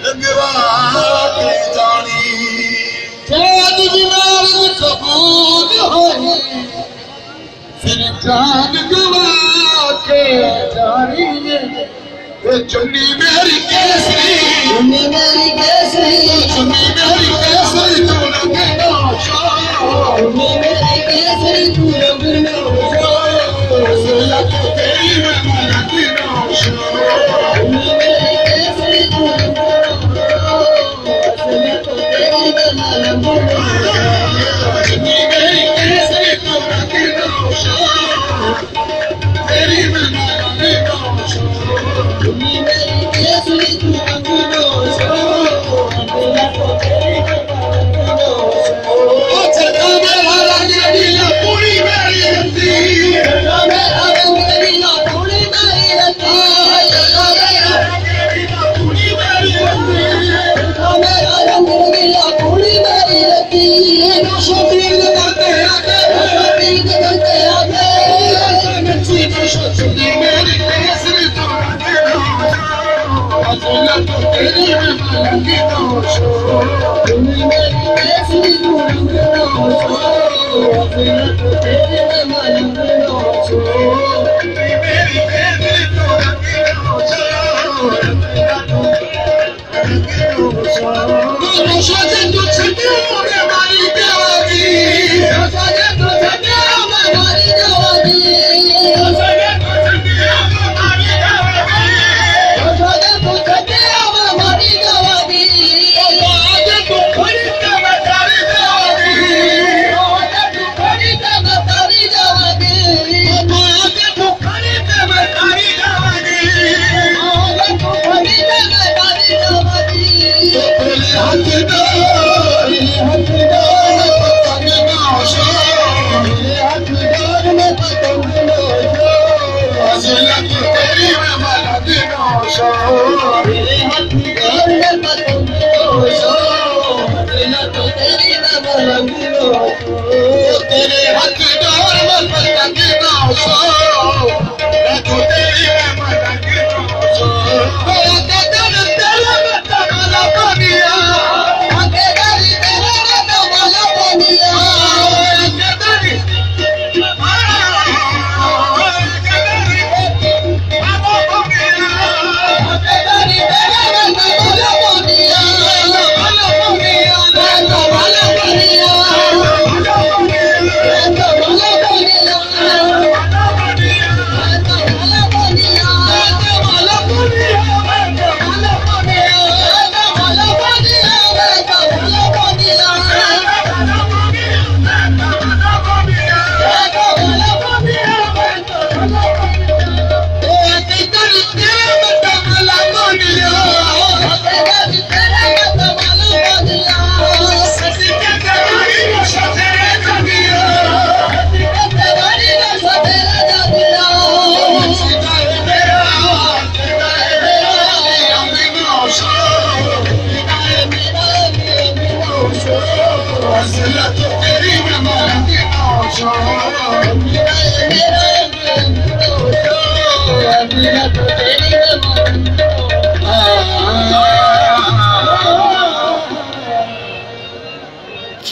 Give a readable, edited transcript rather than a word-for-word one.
लगवा के जानी जान बिनार कबूल होई फिर जान गवा के जानी चुन्नी मेरी केसरी चुन्नी मेरी केसरी चुन्नी मेरी केसरी तू लगे ना चुन्नी मेरी केसरी तू लगे ना असला तो तेरी मैं लगी ना चुन्नी मेरी केसरी तू लगे ना असला तो तेरी मैं लगी ना चुन्नी मेरी केसरी तू लगे ना तेरी मैं लगी ना चुन्नी मेरी केसरी तू लगे ना असला तो तेरी मैं लगी ना चका मेरा रंगीला पूरी मेरी रत्ती चका मेरा रंगीला पूरी मेरी रत्ती चका मेरा रंगीला पूरी मेरी रत्ती चका मेरा रंगीला पूरी मेरी रत्ती शौकीन करते आगे शौकीन करते आगे नची चुन्नी मेरी केसरी तू लगे ना असला तो तेरी मैं लगी ना चुन्नी मेरी केसरी तू लगे ना असला तो तेरी मैं लगी ना चुन्नी मेरी केसरी तू लगे ना असला तो रोशे तू छटे मोरे मारी देवागी रोशे तू छटे मारी देवागी रोशे तू छटे मारी देवागी रोशे तू छटे मारी देवागी आज तू खड़ी के बतारी देवागी आज तू खड़ी के बतारी देवागी आज तू खड़ी के बतारी देवागी आज तू खड़ी के बतारी देवागी हथदार में पतंग नौशा असला तो तेरी मैं लगी ना मेरे हथदार में पतंग नौशा